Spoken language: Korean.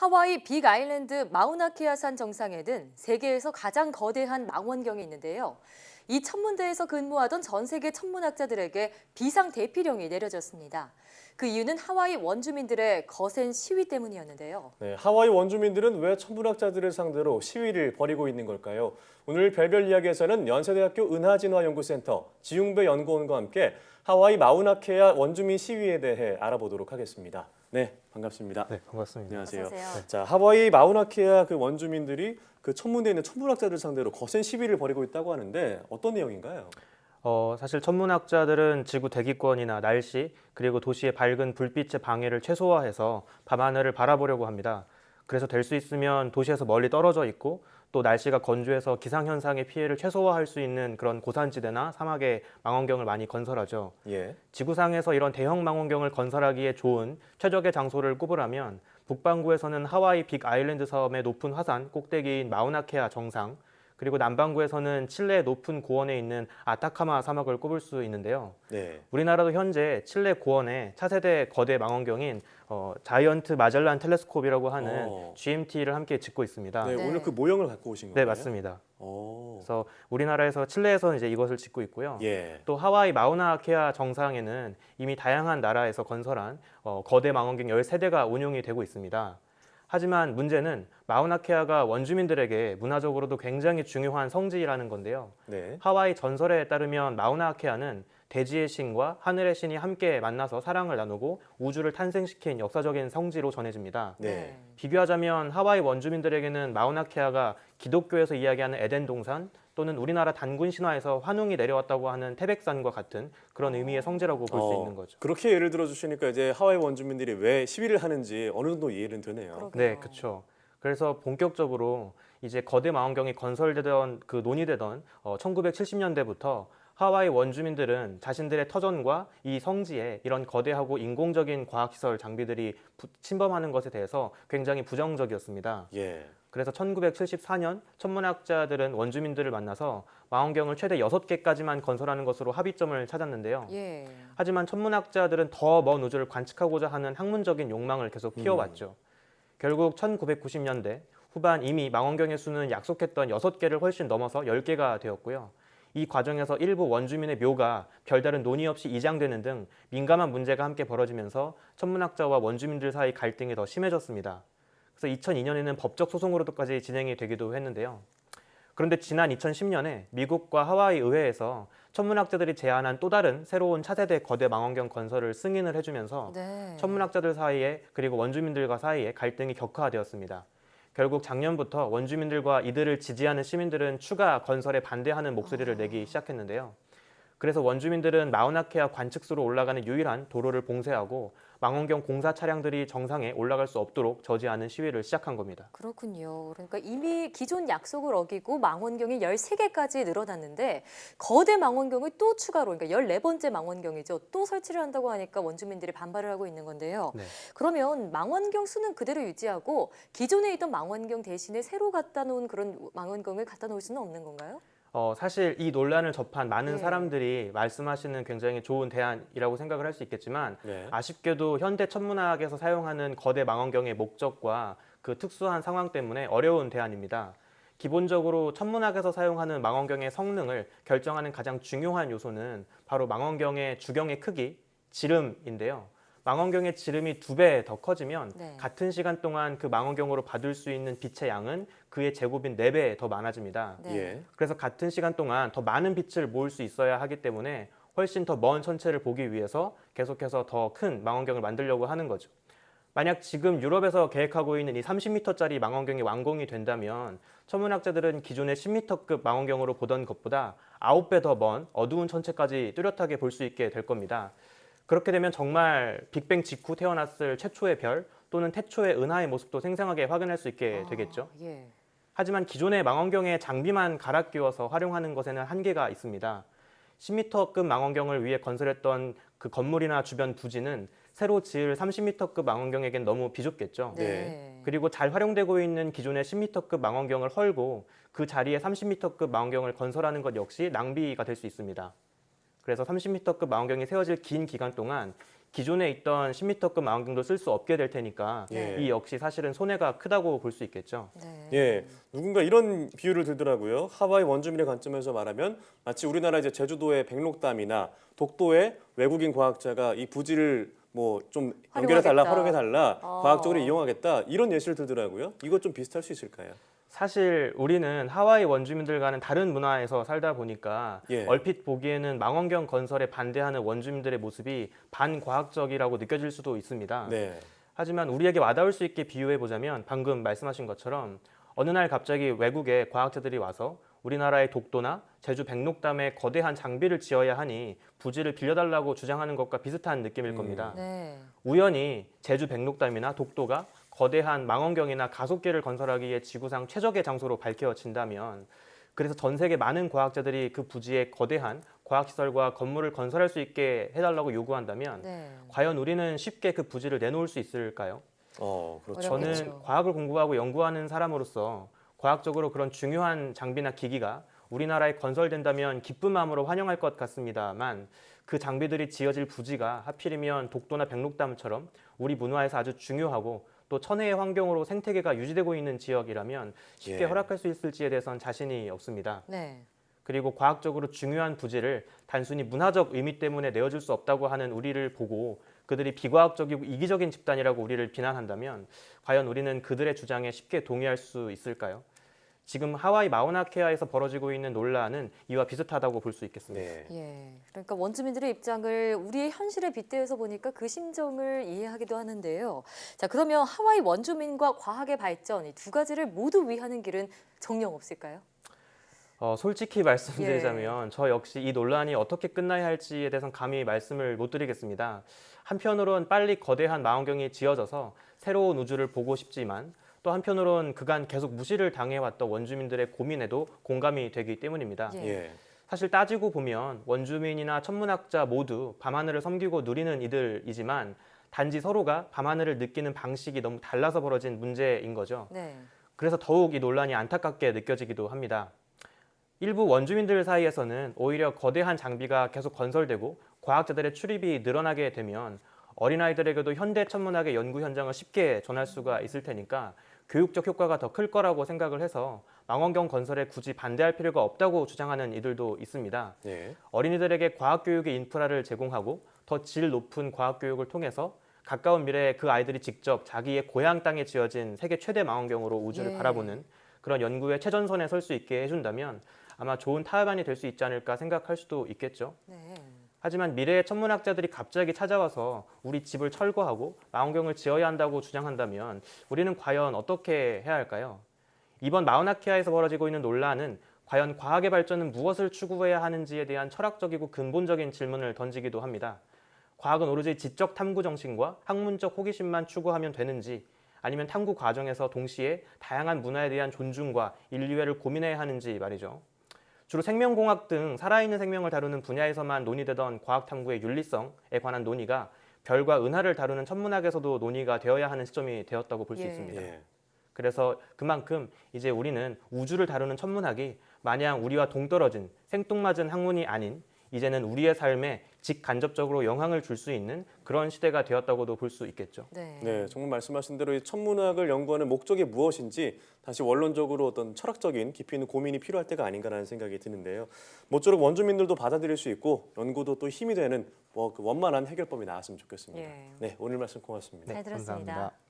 하와이 빅 아일랜드 마우나케아산 정상에는 세계에서 가장 거대한 망원경이 있는데요. 이 천문대에서 근무하던 전 세계 천문학자들에게 비상 대피령이 내려졌습니다. 그 이유는 하와이 원주민들의 거센 시위 때문이었는데요. 네, 하와이 원주민들은 왜 천문학자들을 상대로 시위를 벌이고 있는 걸까요? 오늘 별별 이야기에서는 연세대학교 은하진화연구센터 지웅배 연구원과 함께 하와이 마우나케아 원주민 시위에 대해 알아보도록 하겠습니다. 네, 반갑습니다. 네, 반갑습니다. 안녕하세요. 어서 오세요. 자, 하와이 마우나케아 그 원주민들이 그 천문대에 있는 천문학자들 상대로 거센 시위를 벌이고 있다고 하는데 어떤 내용인가요? 사실 천문학자들은 지구 대기권이나 날씨, 그리고 도시의 밝은 불빛의 방해를 최소화해서 밤하늘을 바라보려고 합니다. 그래서 될 수 있으면 도시에서 멀리 떨어져 있고 또 날씨가 건조해서 기상현상의 피해를 최소화할 수 있는 그런 고산지대나 사막에 망원경을 많이 건설하죠. 예. 지구상에서 이런 대형 망원경을 건설하기에 좋은 최적의 장소를 꼽으라면 북반구에서는 하와이 빅 아일랜드 섬의 높은 화산 꼭대기인 마우나케아 정상, 그리고 남반구에서는 칠레의 높은 고원에 있는 아타카마 사막을 꼽을 수 있는데요. 네. 우리나라도 현재 칠레 고원에 차세대 거대 망원경인 자이언트 마젤란 텔레스콥이라고 하는 GMT를 함께 짓고 있습니다. 네, 네. 오늘 그 모형을 갖고 오신 네, 거예요? 맞습니다. 오. 그래서 우리나라에서 칠레에서는 이제 이것을 짓고 있고요. 예. 또 하와이 마우나케아 정상에는 이미 다양한 나라에서 건설한 거대 망원경 13대가 운용이 되고 있습니다. 하지만 문제는 마우나케아가 원주민들에게 문화적으로도 굉장히 중요한 성지라는 건데요. 네. 하와이 전설에 따르면 마우나케아는 대지의 신과 하늘의 신이 함께 만나서 사랑을 나누고 우주를 탄생시킨 역사적인 성지로 전해집니다. 네. 비교하자면 하와이 원주민들에게는 마우나케아가 기독교에서 이야기하는 에덴 동산 또는 우리나라 단군 신화에서 환웅이 내려왔다고 하는 태백산과 같은 그런 의미의 성지라고 볼 수 있는 거죠. 그렇게 예를 들어 주시니까 이제 하와이 원주민들이 왜 시위를 하는지 어느 정도 이해는 되네요. 그러게요. 네, 그렇죠. 그래서 본격적으로 이제 거대 망원경이 건설되던 그 논의되던 1970년대부터 하와이 원주민들은 자신들의 터전과 이 성지에 이런 거대하고 인공적인 과학시설 장비들이 침범하는 것에 대해서 굉장히 부정적이었습니다. 예. 그래서 1974년 천문학자들은 원주민들을 만나서 망원경을 최대 6개까지만 건설하는 것으로 합의점을 찾았는데요. 예. 하지만 천문학자들은 더 먼 우주를 관측하고자 하는 학문적인 욕망을 계속 키워왔죠. 결국 1990년대 후반 이미 망원경의 수는 약속했던 6개를 훨씬 넘어서 10개가 되었고요. 이 과정에서 일부 원주민의 묘가 별다른 논의 없이 이장되는 등 민감한 문제가 함께 벌어지면서 천문학자와 원주민들 사이 갈등이 더 심해졌습니다. 그래서 2002년에는 법적 소송으로까지 진행이 되기도 했는데요. 그런데 지난 2010년에 미국과 하와이 의회에서 천문학자들이 제안한 또 다른 새로운 차세대 거대 망원경 건설을 승인을 해주면서 네. 천문학자들 사이에 그리고 원주민들과 사이에 갈등이 격화되었습니다. 결국 작년부터 원주민들과 이들을 지지하는 시민들은 추가 건설에 반대하는 목소리를 내기 시작했는데요. 그래서 원주민들은 마우나케아 관측소로 올라가는 유일한 도로를 봉쇄하고 망원경 공사 차량들이 정상에 올라갈 수 없도록 저지하는 시위를 시작한 겁니다. 그렇군요. 그러니까 이미 기존 약속을 어기고 망원경이 13개까지 늘어났는데 거대 망원경을 또 추가로 그러니까 14번째 망원경이죠. 또 설치를 한다고 하니까 원주민들이 반발을 하고 있는 건데요. 네. 그러면 망원경 수는 그대로 유지하고 기존에 있던 망원경 대신에 새로 갖다 놓은 그런 망원경을 갖다 놓을 수는 없는 건가요? 사실 이 논란을 접한 많은 네. 사람들이 말씀하시는 굉장히 좋은 대안이라고 생각을 할 수 있겠지만 네. 아쉽게도 현대 천문학에서 사용하는 거대 망원경의 목적과 그 특수한 상황 때문에 어려운 대안입니다. 기본적으로 천문학에서 사용하는 망원경의 성능을 결정하는 가장 중요한 요소는 바로 망원경의 주경의 크기, 지름인데요. 망원경의 지름이 2배 더 커지면 네. 같은 시간 동안 그 망원경으로 받을 수 있는 빛의 양은 그의 제곱인 4배 더 많아집니다. 네. 예. 그래서 같은 시간 동안 더 많은 빛을 모을 수 있어야 하기 때문에 훨씬 더 먼 천체를 보기 위해서 계속해서 더 큰 망원경을 만들려고 하는 거죠. 만약 지금 유럽에서 계획하고 있는 이 30m짜리 망원경이 완공이 된다면 천문학자들은 기존의 10m급 망원경으로 보던 것보다 9배 더 먼 어두운 천체까지 뚜렷하게 볼 수 있게 될 겁니다. 그렇게 되면 정말 빅뱅 직후 태어났을 최초의 별 또는 태초의 은하의 모습도 생생하게 확인할 수 있게 되겠죠. 예. 하지만 기존의 망원경에 장비만 갈아 끼워서 활용하는 것에는 한계가 있습니다. 10m급 망원경을 위해 건설했던 그 건물이나 주변 부지는 새로 지을 30m급 망원경에겐 너무 비좁겠죠. 네. 그리고 잘 활용되고 있는 기존의 10m급 망원경을 헐고 그 자리에 30m급 망원경을 건설하는 것 역시 낭비가 될 수 있습니다. 그래서 30m급 망원경이 세워질 긴 기간 동안 기존에 있던 10m급 망원경도 쓸 수 없게 될 테니까 예. 이 역시 사실은 손해가 크다고 볼 수 있겠죠. 네. 예, 누군가 이런 비유를 들더라고요. 하와이 원주민의 관점에서 말하면 마치 우리나라 이제 제주도의 백록담이나 독도의 외국인 과학자가 이 부지를 뭐 좀 연결해달라, 활용하겠다. 활용해달라, 어. 과학적으로 이용하겠다 이런 예시를 들더라고요. 이거 좀 비슷할 수 있을까요? 사실 우리는 하와이 원주민들과는 다른 문화에서 살다 보니까 예. 얼핏 보기에는 망원경 건설에 반대하는 원주민들의 모습이 반과학적이라고 느껴질 수도 있습니다. 네. 하지만 우리에게 와닿을 수 있게 비유해 보자면 방금 말씀하신 것처럼 어느 날 갑자기 외국의 과학자들이 와서 우리나라의 독도나 제주 백록담에 거대한 장비를 지어야 하니 부지를 빌려달라고 주장하는 것과 비슷한 느낌일 겁니다. 네. 우연히 제주 백록담이나 독도가 거대한 망원경이나 가속기를 건설하기에 지구상 최적의 장소로 밝혀진다면 그래서 전 세계 많은 과학자들이 그 부지에 거대한 과학시설과 건물을 건설할 수 있게 해달라고 요구한다면 네. 과연 우리는 쉽게 그 부지를 내놓을 수 있을까요? 그렇죠. 어렵겠죠. 저는 과학을 공부하고 연구하는 사람으로서 과학적으로 그런 중요한 장비나 기기가 우리나라에 건설된다면 기쁜 마음으로 환영할 것 같습니다만 그 장비들이 지어질 부지가 하필이면 독도나 백록담처럼 우리 문화에서 아주 중요하고 또 천혜의 환경으로 생태계가 유지되고 있는 지역이라면 쉽게 예. 허락할 수 있을지에 대해서는 자신이 없습니다. 네. 그리고 과학적으로 중요한 부지를 단순히 문화적 의미 때문에 내어줄 수 없다고 하는 우리를 보고 그들이 비과학적이고 이기적인 집단이라고 우리를 비난한다면 과연 우리는 그들의 주장에 쉽게 동의할 수 있을까요? 지금 하와이 마우나케아에서 벌어지고 있는 논란은 이와 비슷하다고 볼 수 있겠습니다. 네. 예. 그러니까 원주민들의 입장을 우리의 현실에 빗대어서 보니까 그 심정을 이해하기도 하는데요. 자, 그러면 하와이 원주민과 과학의 발전 이 두 가지를 모두 위하는 길은 정녕 없을까요? 솔직히 말씀드리자면 저 역시 이 논란이 어떻게 끝나야 할지에 대해서는 감히 말씀을 못 드리겠습니다. 한편으론 빨리 거대한 망원경이 지어져서 새로운 우주를 보고 싶지만 또 한편으론 그간 계속 무시를 당해왔던 원주민들의 고민에도 공감이 되기 때문입니다. 예. 예. 사실 따지고 보면 원주민이나 천문학자 모두 밤하늘을 섬기고 누리는 이들이지만 단지 서로가 밤하늘을 느끼는 방식이 너무 달라서 벌어진 문제인 거죠. 네. 그래서 더욱 이 논란이 안타깝게 느껴지기도 합니다. 일부 원주민들 사이에서는 오히려 거대한 장비가 계속 건설되고 과학자들의 출입이 늘어나게 되면 어린아이들에게도 현대 천문학의 연구 현장을 쉽게 전할 수가 있을 테니까 교육적 효과가 더 클 거라고 생각을 해서 망원경 건설에 굳이 반대할 필요가 없다고 주장하는 이들도 있습니다. 예. 어린이들에게 과학교육의 인프라를 제공하고 더 질 높은 과학교육을 통해서 가까운 미래에 그 아이들이 직접 자기의 고향 땅에 지어진 세계 최대 망원경으로 우주를 예. 바라보는 그런 연구의 최전선에 설 수 있게 해준다면 아마 좋은 타협안이 될 수 있지 않을까 생각할 수도 있겠죠. 네. 하지만 미래의 천문학자들이 갑자기 찾아와서 우리 집을 철거하고 망원경을 지어야 한다고 주장한다면 우리는 과연 어떻게 해야 할까요? 이번 마우나케아에서 벌어지고 있는 논란은 과연 과학의 발전은 무엇을 추구해야 하는지에 대한 철학적이고 근본적인 질문을 던지기도 합니다. 과학은 오로지 지적 탐구 정신과 학문적 호기심만 추구하면 되는지 아니면 탐구 과정에서 동시에 다양한 문화에 대한 존중과 인류애를 고민해야 하는지 말이죠. 주로 생명공학 등 살아있는 생명을 다루는 분야에서만 논의되던 과학탐구의 윤리성에 관한 논의가 별과 은하를 다루는 천문학에서도 논의가 되어야 하는 시점이 되었다고 볼 수 예. 있습니다. 예. 그래서 그만큼 이제 우리는 우주를 다루는 천문학이 마냥 우리와 동떨어진 생뚱맞은 학문이 아닌 이제는 우리의 삶에 직간접적으로 영향을 줄 수 있는 그런 시대가 되었다고도 볼 수 있겠죠. 네. 네, 정말 말씀하신 대로 이 천문학을 연구하는 목적이 무엇인지 다시 원론적으로 어떤 철학적인 깊이 있는 고민이 필요할 때가 아닌가라는 생각이 드는데요. 모쪼록 원주민들도 받아들일 수 있고 연구도 또 힘이 되는 그 원만한 해결법이 나왔으면 좋겠습니다. 예. 네, 오늘 말씀 고맙습니다. 잘 들었습니다. 감사합니다.